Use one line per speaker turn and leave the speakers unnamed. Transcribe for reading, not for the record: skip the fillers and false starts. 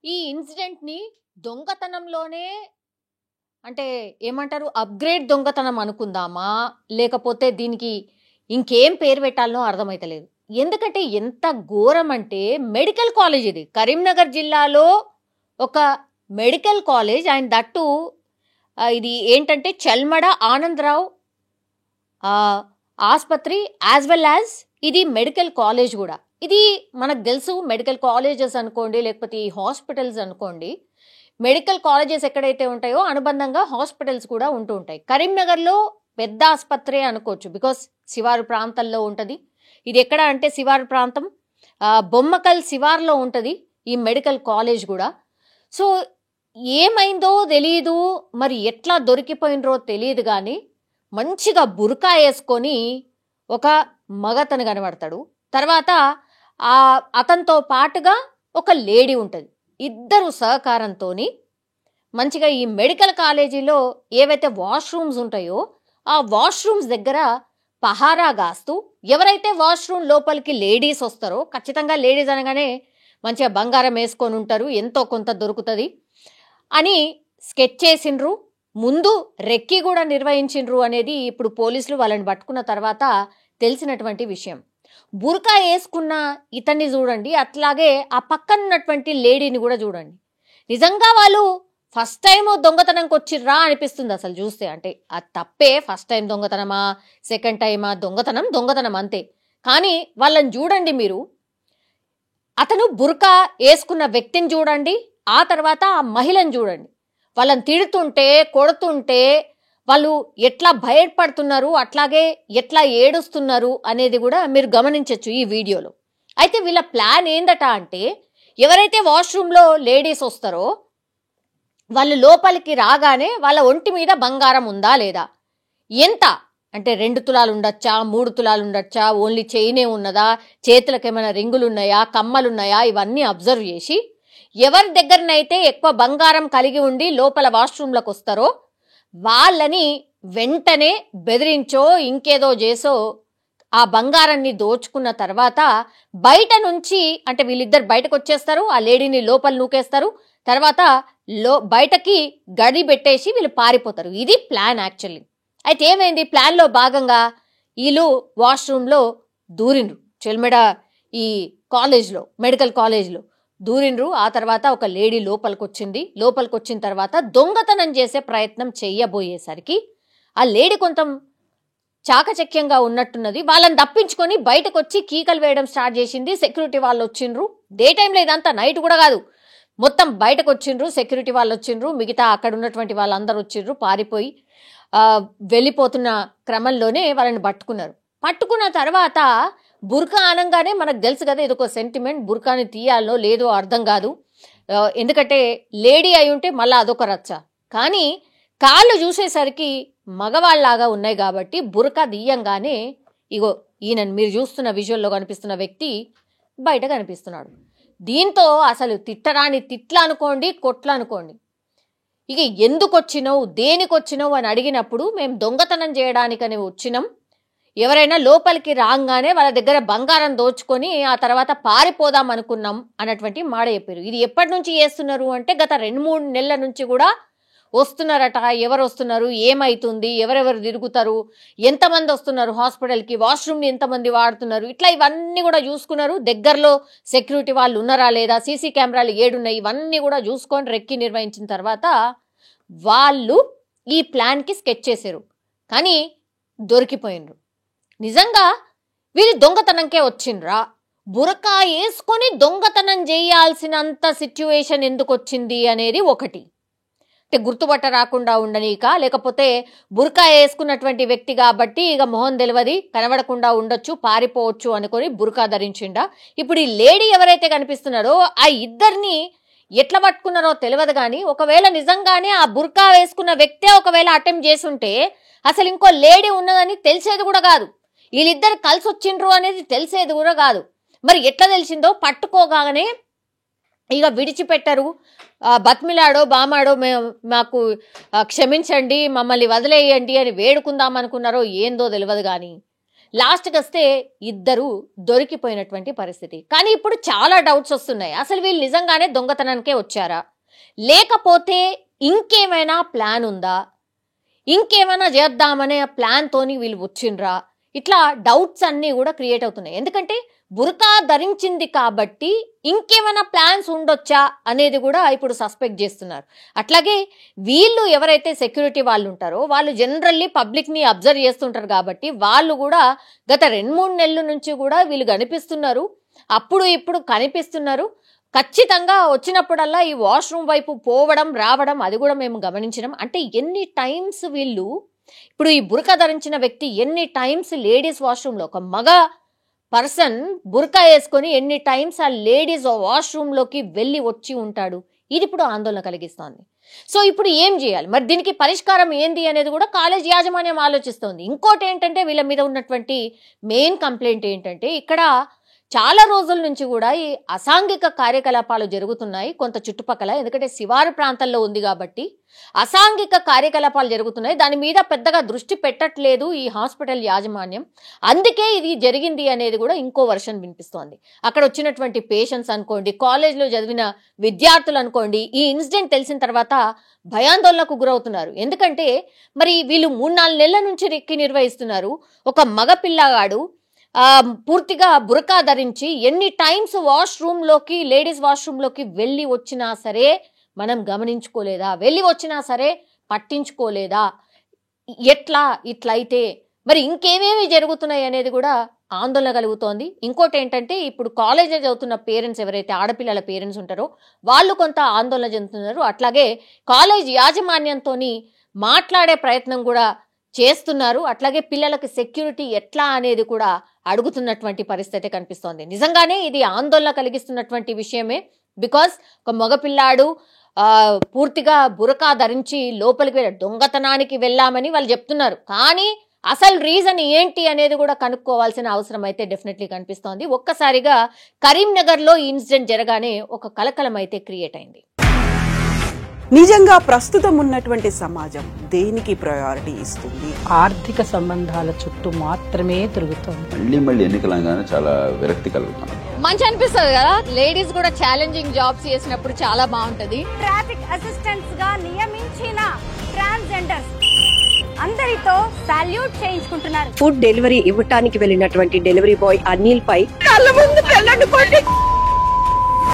ఈ ఇన్సిడెంట్‌ని దొంగతనంలోనే అంటే ఏమంటారు? అప్‌గ్రేడ్ దొంగతనం అనుకుందామా? లేకపోతే దీనికి ఇంకేం పేరు పెట్టాలనో అర్థమైతలేదు. ఎందుకంటే ఎంత ఘోరమంటే మెడికల్ కాలేజ్ ఇది. కరీంనగర్ జిల్లాలో ఒక medical college and that two ఇది ఏంటంటే చల్మడ ఆనందరావు ఆస్పత్రి యాజ్ వెల్ యాజ్ ఇది మెడికల్ కాలేజ్ కూడా. ఇది మనకు తెలుసు మెడికల్ కాలేజెస్ అనుకోండి లేకపోతే ఈ హాస్పిటల్స్ అనుకోండి. మెడికల్ కాలేజెస్ ఎక్కడైతే ఉంటాయో అనుబంధంగా హాస్పిటల్స్ కూడా ఉంటూ ఉంటాయి. కరీంనగర్లో పెద్ద ఆసుపత్రి అనుకోవచ్చు బికాస్ శివారు ప్రాంతాల్లో ఉంటుంది. ఇది ఎక్కడ అంటే శివారు ప్రాంతం బొమ్మకల్ శివార్లో ఉంటుంది ఈ మెడికల్ కాలేజ్ కూడా. సో ఏమైందో తెలియదు, మరి ఎట్లా దొరికిపోయినరో తెలియదు కానీ మంచిగా బురకా వేసుకొని ఒక మగతను కనబడతాడు. తర్వాత అతనితో పాటుగా ఒక లేడీ ఉంటుంది. ఇద్దరు సహకారంతో మంచిగా ఈ మెడికల్ కాలేజీలో ఏవైతే వాష్రూమ్స్ ఉంటాయో ఆ వాష్రూమ్స్ దగ్గర పహారా గాస్తూ ఎవరైతే వాష్రూమ్ లోపలికి లేడీస్ వస్తారో, ఖచ్చితంగా లేడీస్ అనగానే మంచిగా బంగారం వేసుకొని ఉంటారు, ఎంతో కొంత దొరుకుతుంది అని స్కెచ్ చేసిండ్రు. ముందు రెక్కి కూడా నిర్వహించిండ్రు అనేది ఇప్పుడు పోలీసులు వాళ్ళని పట్టుకున్న తర్వాత తెలిసినటువంటి విషయం. బురకా వేసుకున్న ఇతన్ని చూడండి, అట్లాగే ఆ పక్కన ఉన్నటువంటి లేడీని కూడా చూడండి. నిజంగా వాళ్ళు ఫస్ట్ టైం దొంగతనంకి వచ్చిర్రా అనిపిస్తుంది అసలు చూస్తే. అంటే అది తప్పే, ఫస్ట్ టైం దొంగతనమా సెకండ్ టైమా, దొంగతనం అంతే. కానీ వాళ్ళని చూడండి మీరు, అతను బురకా వేసుకున్న వ్యక్తిని చూడండి, ఆ తర్వాత ఆ మహిళను చూడండి. వాళ్ళని తిడుతుంటే కొడుతుంటే వాళ్ళు ఎట్లా భయపడుతున్నారు, అట్లాగే ఎట్లా ఏడుస్తున్నారు అనేది కూడా మీరు గమనించవచ్చు ఈ వీడియోలో. అయితే వీళ్ళ ప్లాన్ ఏందట అంటే, ఎవరైతే వాష్రూమ్లో లేడీస్ వస్తారో వాళ్ళు లోపలికి రాగానే వాళ్ళ ఒంటి మీద బంగారం ఉందా లేదా, ఎంత అంటే 2 తులాలు ఉండొచ్చా, 3 తులాలు ఉండొచ్చా, ఓన్లీ చైనే ఉన్నదా, చేతులకు ఏమైనా రింగులు ఉన్నాయా, కమ్మలున్నాయా, ఇవన్నీ అబ్జర్వ్ చేసి ఎవరి దగ్గరనైతే ఎక్కువ బంగారం కలిగి ఉండి లోపల వాష్రూమ్లకు వస్తారో వాళ్ళని వెంటనే బెదిరించో ఇంకేదో చేసో ఆ బంగారాన్ని దోచుకున్న తర్వాత బయట నుంచి అంటే వీళ్ళిద్దరు బయటకు వచ్చేస్తారు, ఆ లేడీని లోపల నూకేస్తారు, తర్వాత బయటకి గడి పెట్టేసి వీళ్ళు పారిపోతారు. ఇది ప్లాన్ యాక్చువల్లీ. అయితే ఏమైంది, ప్లాన్లో భాగంగా వీళ్ళు వాష్రూమ్లో దూరిండ్రు, చెల్మెడ ఈ కాలేజ్లో మెడికల్ కాలేజ్లో దూరిండ్రు. ఆ తర్వాత ఒక లేడీ లోపలికి వచ్చిన తర్వాత దొంగతనం చేసే ప్రయత్నం చెయ్యబోయేసరికి ఆ లేడీ కొంచెం చాకచక్యంగా ఉన్నట్టున్నది. వాళ్ళని తప్పించుకొని బయటకు వచ్చి కీకలు వేయడం స్టార్ట్ చేసింది. సెక్యూరిటీ వాళ్ళు వచ్చిండ్రు, డే టైంలో, ఇదంతా నైట్ కూడా కాదు, మొత్తం బయటకు వచ్చిండ్రు, సెక్యూరిటీ వాళ్ళు వచ్చిండ్రు, మిగతా అక్కడ ఉన్నటువంటి వాళ్ళందరూ వచ్చిండ్రు. పారిపోయి వెళ్ళిపోతున్న క్రమంలోనే వాళ్ళని పట్టుకున్న తర్వాత బురకా అనగానే మనకు తెలుసు కదా, ఇదొక సెంటిమెంట్, బురకాని తీయాలో లేదో అర్థం కాదు. ఎందుకంటే లేడీ అయి ఉంటే మళ్ళీ అదొక రచ్చ. కానీ కాళ్ళు చూసేసరికి మగవాళ్ళలాగా ఉన్నాయి కాబట్టి బురకా తీయంగానే ఇగో ఈయన మీరు చూస్తున్న విజువల్లో కనిపిస్తున్న వ్యక్తి బయట కనిపిస్తున్నాడు. దీంతో అసలు తిట్టరాని తిట్ల అనుకోండి, కొట్ల అనుకోండి. ఇక ఎందుకు వచ్చినావు, దేనికి వచ్చినావు అని అడిగినప్పుడు మేము దొంగతనం చేయడానికని వచ్చినాం, ఎవరైనా లోపలికి రాగానే వాళ్ళ దగ్గర బంగారం దోచుకొని ఆ తర్వాత పారిపోదాం అనుకున్నాం అన్నటువంటి మాట చెప్పారు. ఇది ఎప్పటి నుంచి చేస్తున్నారు అంటే గత 2-3 నెలల నుంచి కూడా వస్తున్నారట. ఎవరు వస్తున్నారు, ఏమైతుంది, ఎవరెవరు తిరుగుతారు, ఎంతమంది వస్తున్నారు హాస్పిటల్కి, వాష్రూమ్ని ఎంతమంది వాడుతున్నారు, ఇట్లా ఇవన్నీ కూడా చూసుకున్నారు. దగ్గరలో సెక్యూరిటీ వాళ్ళు ఉన్నారా లేదా, సీసీ కెమెరాలు ఏడున్నాయి, ఇవన్నీ కూడా చూసుకొని రెక్కి నిర్వహించిన తర్వాత వాళ్ళు ఈ ప్లాన్కి స్కెచ్ చేశారు. కానీ దొరికిపోయినరు. నిజంగా వీళ్ళు దొంగతనంకే వచ్చిండ్రా, బురకా వేసుకొని దొంగతనం చేయాల్సినంత సిచ్యువేషన్ ఎందుకు వచ్చింది అనేది ఒకటి. అంటే గుర్తుపట్ట రాకుండా ఉండనీక, లేకపోతే బురకా వేసుకున్నటువంటి వ్యక్తి కాబట్టి ఇక మొహం తెలియదు, కనబడకుండా ఉండొచ్చు, పారిపోవచ్చు అనుకొని బురకా ధరించిండా. ఇప్పుడు ఈ లేడీ ఎవరైతే కనిపిస్తున్నారో ఆ ఇద్దరిని ఎట్లా పట్టుకున్నారో తెలియదు. కానీ ఒకవేళ నిజంగానే ఆ బురకా వేసుకున్న వ్యక్తే ఒకవేళ అటెంప్ట్ చేసుంటే అసలు ఇంకో లేడీ ఉన్నదని తెలిసేది కూడా కాదు, వీళ్ళిద్దరు కలిసి వచ్చిండ్రు అనేది తెలిసేది కూడా కాదు. మరి ఎట్లా తెలిసిందో, పట్టుకోగానే ఇక విడిచిపెట్టరు, బతిమిలాడో బామాడో మాకు క్షమించండి, మమ్మల్ని వదిలేయండి అని వేడుకుందాం అనుకున్నారో ఏందో తెలియదు. కానీ లాస్ట్కి వస్తే ఇద్దరు దొరికిపోయినటువంటి పరిస్థితి. కానీ ఇప్పుడు చాలా డౌట్స్ వస్తున్నాయి. అసలు వీళ్ళు నిజంగానే దొంగతనానికే వచ్చారా, లేకపోతే ఇంకేమైనా ప్లాన్ ఉందా, ఇంకేమైనా చేద్దామనే ప్లాన్ తోని వీళ్ళు వచ్చిండ్రా, ఇట్లా డౌట్స్ అన్నీ కూడా క్రియేట్ అవుతున్నాయి. ఎందుకంటే బురకా ధరించింది కాబట్టి ఇంకేమైనా ప్లాన్స్ ఉండొచ్చా అనేది కూడా ఇప్పుడు సస్పెక్ట్ చేస్తున్నారు. అట్లాగే వీళ్ళు ఎవరైతే సెక్యూరిటీ వాళ్ళు ఉంటారో వాళ్ళు జనరల్లీ పబ్లిక్ ని అబ్జర్వ్ చేస్తుంటారు కాబట్టి వాళ్ళు కూడా గత 2-3 నెలల నుంచి కూడా వీళ్ళు కనిపిస్తున్నారు, అప్పుడు ఇప్పుడు కనిపిస్తున్నారు. ఖచ్చితంగా వచ్చినప్పుడల్లా ఈ వాష్రూమ్ వైపు పోవడం రావడం అది కూడా మేము గమనించినాం. అంటే ఎన్ని టైమ్స్ వీళ్ళు, ఇప్పుడు ఈ బురకా ధరించిన వ్యక్తి ఎన్ని టైమ్స్ లేడీస్ వాష్రూమ్లో, ఒక మగ పర్సన్ బురకా వేసుకొని ఎన్ని టైమ్స్ ఆ లేడీస్ వాష్రూమ్ లోకి వెళ్ళి వచ్చి ఉంటాడు, ఇది ఇప్పుడు ఆందోళన కలిగిస్తోంది. సో ఇప్పుడు ఏం చేయాలి మరి, దీనికి పరిష్కారం ఏంది అనేది కూడా కాలేజ్ యాజమాన్యం ఆలోచిస్తోంది. ఇంకోటి ఏంటంటే వీళ్ళ మీద ఉన్నటువంటి మెయిన్ కంప్లైంట్ ఏంటంటే ఇక్కడ చాలా రోజుల నుంచి కూడా ఈ అసాంఘిక కార్యకలాపాలు జరుగుతున్నాయి కొంత చుట్టుపక్కల. ఎందుకంటే శివారు ప్రాంతాల్లో ఉంది కాబట్టి అసాంఘిక కార్యకలాపాలు జరుగుతున్నాయి. దాని మీద పెద్దగా దృష్టి పెట్టట్లేదు ఈ హాస్పిటల్ యాజమాన్యం. అందుకే ఇది జరిగింది అనేది కూడా ఇంకో వర్షన్ వినిపిస్తోంది. అక్కడ వచ్చినటువంటి పేషెంట్స్ అనుకోండి, కాలేజ్లో చదివిన విద్యార్థులు అనుకోండి, ఈ ఇన్సిడెంట్ తెలిసిన తర్వాత భయాందోళనకు గురవుతున్నారు. ఎందుకంటే మరి వీళ్ళు 3-4 నెలల నుంచి రెక్కి నిర్వహిస్తున్నారు. ఒక మగ పిల్లగాడు పూర్తిగా బురకా ధరించి ఎన్ని టైమ్స్ వాష్రూమ్ లోకి, లేడీస్ వాష్రూమ్ లోకి వెళ్ళి వచ్చినా సరే మనం గమనించుకోలేదా, వెళ్ళి వచ్చినా సరే పట్టించుకోలేదా, ఇట్లయితే మరి ఇంకేమేమి జరుగుతున్నాయి అనేది కూడా ఆందోళన కలుగుతోంది. ఇంకోటి ఏంటంటే ఇప్పుడు కాలేజీలో చదువుతున్న పేరెంట్స్ ఎవరైతే ఆడపిల్లల పేరెంట్స్ ఉంటారో వాళ్ళు కొంత ఆందోళన చెందుతున్నారు. అట్లాగే కాలేజ్ యాజమాన్యంతో మాట్లాడే ప్రయత్నం కూడా చేస్తున్నారు. అట్లాగే పిల్లలకు సెక్యూరిటీ ఎట్లా అనేది కూడా అడుగుతున్నటువంటి పరిస్థితి కనిపిస్తోంది. నిజంగానే ఇది ఆందోళన కలిగిస్తున్నటువంటి విషయమే. బికాస్ ఒక మగపిల్లాడు పూర్తిగా బురకా ధరించి లోపలికి దొంగతనానికి వెళ్ళామని వాళ్ళు చెప్తున్నారు. కానీ అసలు రీజన్ ఏంటి అనేది కూడా కనుక్కోవాల్సిన అవసరం అయితే డెఫినెట్లీ కనిపిస్తోంది. ఒక్కసారిగా కరీంనగర్లో ఈ ఇన్సిడెంట్ జరగానే ఒక కలకలం అయితే క్రియేట్ అయింది.
నిజంగా ప్రస్తుతం ఉన్నటువంటి సమాజం దేనికి ప్రయారిటీ ఇస్తుంది?
ఆర్థిక సంబంధాల చుట్టూ మాత్రమే తిరుగుతుంది.
మళ్ళీ ఎన్నికలంగానే చాలా విరక్తి కలుగుతాం.
మంచి అనిపిస్తుంది కదా, లేడీస్ కూడా ఛాలెంజింగ్ జాబ్స్ చేసినప్పుడు చాలా బాగుంటది.
ట్రాఫిక్ అసిస్టెంట్స్ గా నియమించిన ట్రాన్స్జెండర్స్ అందరితో సాల్యూట్ చేయించుకుంటున్నారు.
ఫుడ్ డెలివరీ ఇవ్వటానికి వెళ్ళినటువంటి డెలివరీ బాయ్ అనిల్ పై
కళ్ళ ముందు